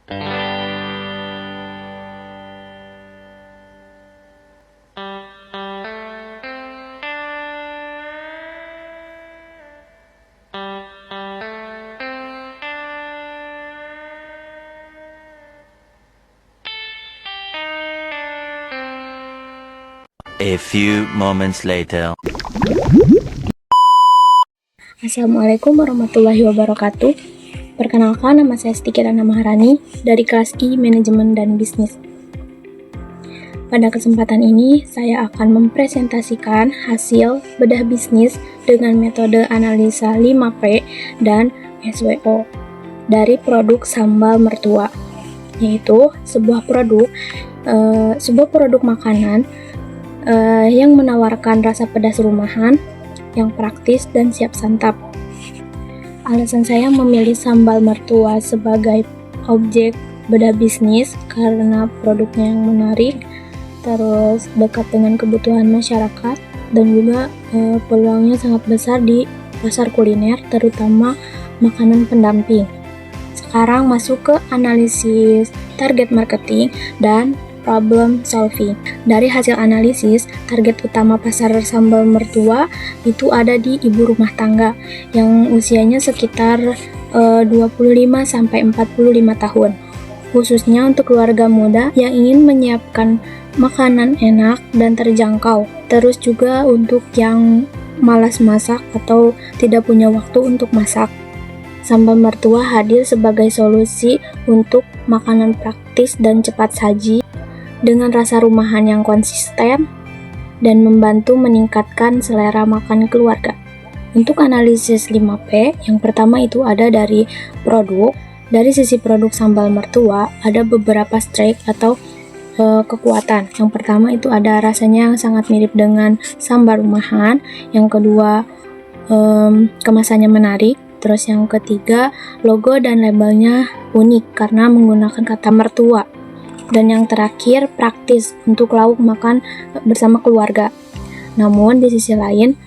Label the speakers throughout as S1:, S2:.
S1: A few moments later.
S2: Assalamualaikum warahmatullahi wabarakatuh. Perkenalkan, nama saya Siti Kirana Maharani dari kelas I Manajemen dan Bisnis. Pada kesempatan ini, saya akan mempresentasikan hasil bedah bisnis dengan metode analisa 5P dan SWO dari produk sambal mertua, yaitu sebuah produk makanan yang menawarkan rasa pedas rumahan, yang praktis dan siap santap. Alasan saya memilih sambal mertua sebagai objek bedah bisnis karena produknya yang menarik, terus dekat dengan kebutuhan masyarakat, dan juga peluangnya sangat besar di pasar kuliner, terutama makanan pendamping. Sekarang masuk ke analisis target marketing dan problem solving. Dari hasil analisis, target utama pasar sambal mertua itu ada di ibu rumah tangga yang usianya sekitar 25-45 tahun. Khususnya untuk keluarga muda yang ingin menyiapkan makanan enak dan terjangkau. Terus juga untuk yang malas masak atau tidak punya waktu untuk masak. Sambal mertua hadir sebagai solusi untuk makanan praktis dan cepat saji dengan rasa rumahan yang konsisten dan membantu meningkatkan selera makan keluarga. Untuk analisis 5P, yang pertama itu ada dari produk. Dari sisi produk sambal mertua, ada beberapa strength atau kekuatan. Yang pertama itu ada rasanya yang sangat mirip dengan sambal rumahan. Yang kedua, kemasannya menarik. Terus yang ketiga, logo dan labelnya unik karena menggunakan kata mertua. Dan yang terakhir, praktis untuk lauk makan bersama keluarga. Namun di sisi lain,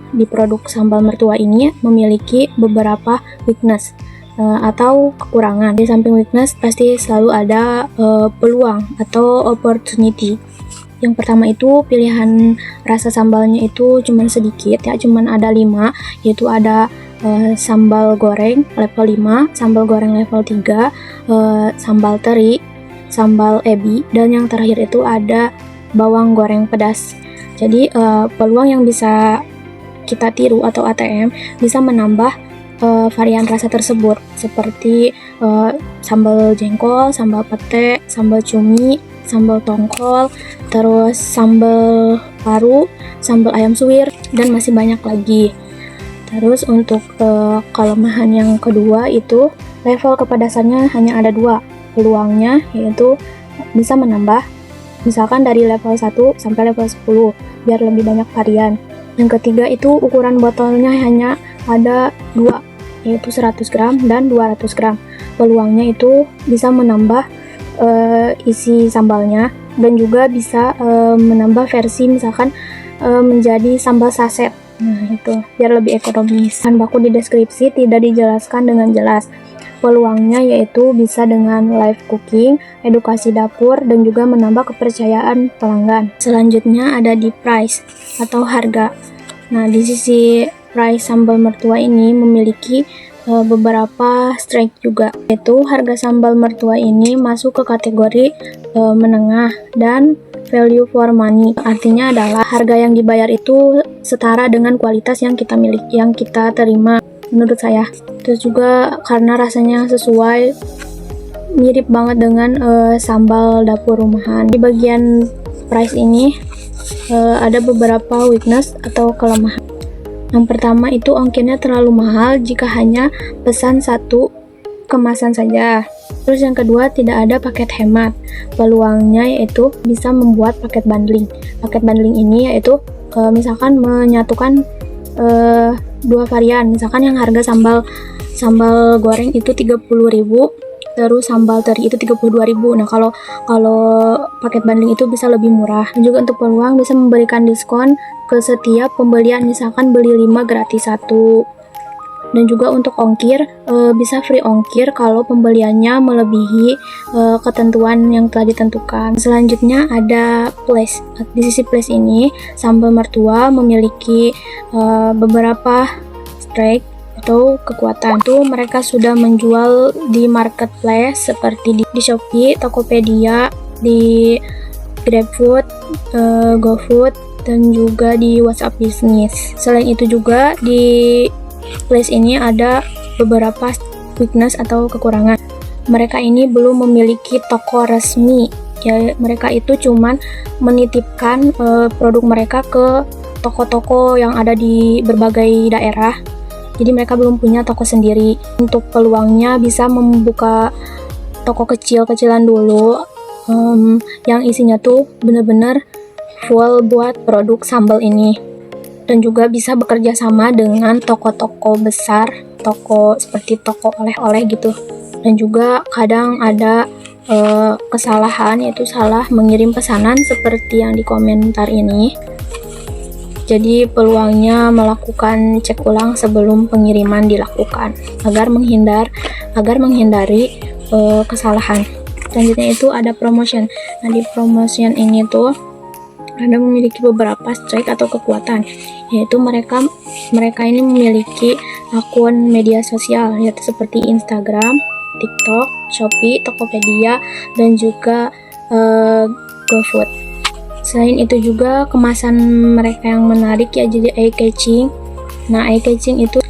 S2: di produk sambal mertua ini memiliki beberapa weakness atau kekurangan. Di samping weakness pasti selalu ada peluang atau opportunity. Yang pertama itu pilihan rasa sambalnya itu cuman sedikit ya, cuman ada 5, yaitu ada sambal goreng level 5, sambal goreng level 3, sambal teri, sambal ebi, dan yang terakhir itu ada bawang goreng pedas. Jadi peluang yang bisa kita tiru atau ATM bisa menambah varian rasa tersebut, seperti sambal jengkol, sambal pete, sambal cumi, sambal tongkol, terus sambal paru, sambal ayam suwir, dan masih banyak lagi. Terus untuk kelemahan yang kedua itu level kepedasannya hanya ada 2. Peluangnya yaitu bisa menambah, misalkan dari level 1 sampai level 10 biar lebih banyak varian. Yang ketiga itu ukuran botolnya hanya ada 2, yaitu 100 gram dan 200 gram. Peluangnya itu bisa menambah isi sambalnya, dan juga bisa menambah versi misalkan menjadi sambal saset. Nah itu biar lebih ekonomis. Bahan baku di deskripsi tidak dijelaskan dengan jelas. Peluangnya yaitu bisa dengan live cooking, edukasi dapur, dan juga menambah kepercayaan pelanggan. Selanjutnya ada di price atau harga. Nah, di sisi price sambal mertua ini memiliki beberapa strike juga, yaitu harga sambal mertua ini masuk ke kategori menengah dan value for money. Artinya adalah harga yang dibayar itu setara dengan kualitas yang kita miliki, yang kita terima menurut saya. Terus juga karena rasanya sesuai, mirip banget dengan sambal dapur rumahan. Di bagian price ini ada beberapa weakness atau kelemahan. Yang pertama itu ongkirnya terlalu mahal jika hanya pesan 1 kemasan saja. Terus yang kedua, tidak ada paket hemat. Peluangnya yaitu bisa membuat paket bundling. Paket bundling ini yaitu misalkan menyatukan 2 varian. Misalkan yang harga sambal goreng itu 30.000, terus sambal teri itu 32.000. Nah, kalau paket bundling itu bisa lebih murah. Dan juga untuk peluang bisa memberikan diskon ke setiap pembelian, misalkan beli 5 gratis 1. Dan juga untuk ongkir, bisa free ongkir kalau pembeliannya melebihi ketentuan yang telah ditentukan. Selanjutnya ada Place. Di sisi Place ini, Sambal Mertua memiliki beberapa strike atau kekuatan. Itu mereka sudah menjual di marketplace seperti di Shopee, Tokopedia, di GrabFood, GoFood, dan juga di WhatsApp Business. Selain itu juga di Place ini ada beberapa weakness atau kekurangan. Mereka ini belum memiliki toko resmi. Ya, mereka itu cuman menitipkan produk mereka ke toko-toko yang ada di berbagai daerah. Jadi mereka belum punya toko sendiri. Untuk peluangnya bisa membuka toko kecil-kecilan dulu, yang isinya tuh bener-bener full buat produk sambal ini. Dan juga bisa bekerja sama dengan toko-toko besar, toko seperti toko oleh-oleh gitu. Dan juga kadang ada kesalahan, yaitu salah mengirim pesanan seperti yang di komentar ini. Jadi peluangnya melakukan cek ulang sebelum pengiriman dilakukan agar menghindari kesalahan. Selanjutnya itu ada promotion. Nah, di promotion ini tuh ada memiliki beberapa strike atau kekuatan, yaitu mereka ini memiliki akun media sosial, yaitu seperti Instagram, TikTok, Shopee, Tokopedia, dan juga GoFood. Selain itu juga kemasan mereka yang menarik, ya, jadi eye-catching. Nah, eye-catching itu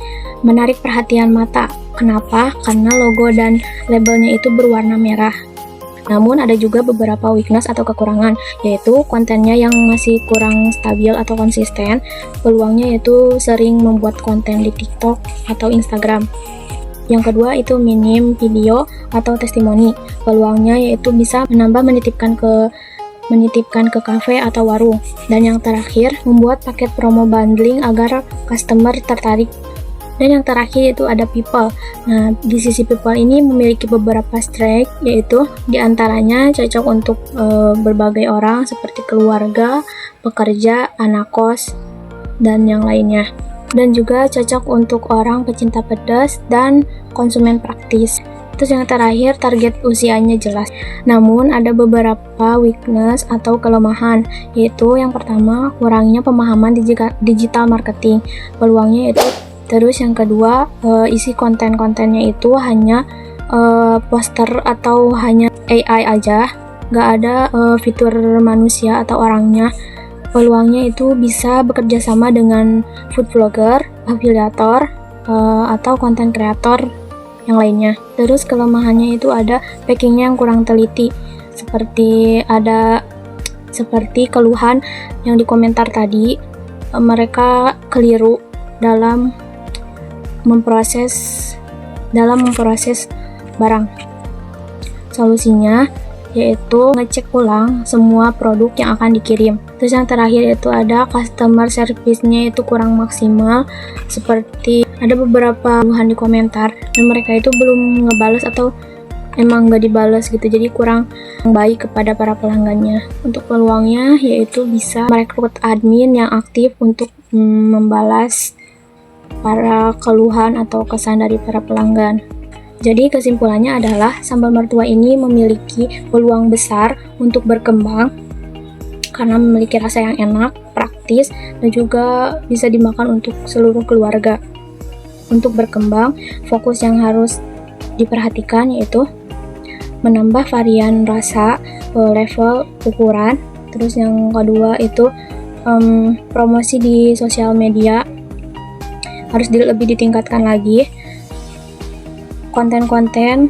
S2: menarik perhatian mata. Kenapa? Karena logo dan labelnya itu berwarna merah. Namun ada juga beberapa weakness atau kekurangan, yaitu kontennya yang masih kurang stabil atau konsisten. Peluangnya yaitu sering membuat konten di TikTok atau Instagram. Yang kedua itu minim video atau testimoni. Peluangnya yaitu bisa menitipkan ke kafe atau warung. Dan yang terakhir, membuat paket promo bundling agar customer tertarik. Dan yang terakhir itu ada people. Nah, di sisi people ini memiliki beberapa strike, yaitu diantaranya cocok untuk berbagai orang seperti keluarga, pekerja, anak kos, dan yang lainnya. Dan juga cocok untuk orang pecinta pedas dan konsumen praktis. Terus yang terakhir, target usianya jelas. Namun ada beberapa weakness atau kelemahan, yaitu yang pertama, kurangnya pemahaman digital marketing. Peluangnya itu. Terus yang kedua, isi konten-kontennya itu hanya poster atau hanya AI aja, nggak ada fitur manusia atau orangnya. Peluangnya itu bisa bekerja sama dengan food vlogger, afiliator, atau konten kreator yang lainnya. Terus kelemahannya itu ada packingnya yang kurang teliti, seperti keluhan yang di komentar tadi, mereka keliru dalam memproses barang. Solusinya yaitu ngecek ulang semua produk yang akan dikirim. Terus yang terakhir itu ada customer service-nya itu kurang maksimal, seperti ada beberapa keluhan di komentar dan mereka itu belum ngebales atau emang nggak dibales gitu, jadi kurang baik kepada para pelanggannya. Untuk peluangnya yaitu bisa merekrut admin yang aktif untuk membalas para keluhan atau kesan dari para pelanggan. Jadi kesimpulannya adalah sambal mertua ini memiliki peluang besar untuk berkembang karena memiliki rasa yang enak, praktis, dan juga bisa dimakan untuk seluruh keluarga. Untuk berkembang, fokus yang harus diperhatikan yaitu menambah varian rasa, level, ukuran. Terus yang kedua itu promosi di sosial media harus lebih ditingkatkan lagi. Konten-konten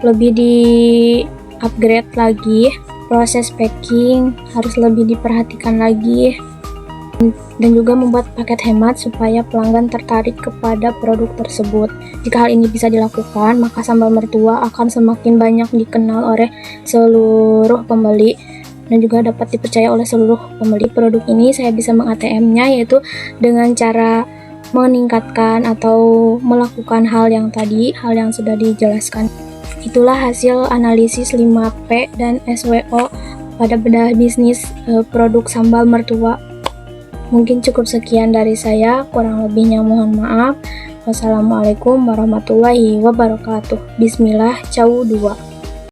S2: lebih di-upgrade lagi. Proses packing harus lebih diperhatikan lagi. Dan juga membuat paket hemat supaya pelanggan tertarik kepada produk tersebut. Jika hal ini bisa dilakukan, maka sambal mertua akan semakin banyak dikenal oleh seluruh pembeli dan juga dapat dipercaya oleh seluruh pembeli. Produk ini saya bisa meng-ATM-nya yaitu dengan cara meningkatkan atau melakukan hal yang sudah dijelaskan. Itulah hasil analisis 5P dan SWO pada bedah bisnis produk sambal mertua. Mungkin cukup sekian dari saya, kurang lebihnya mohon maaf. Wassalamualaikum warahmatullahi wabarakatuh. Bismillah, Ciao 2.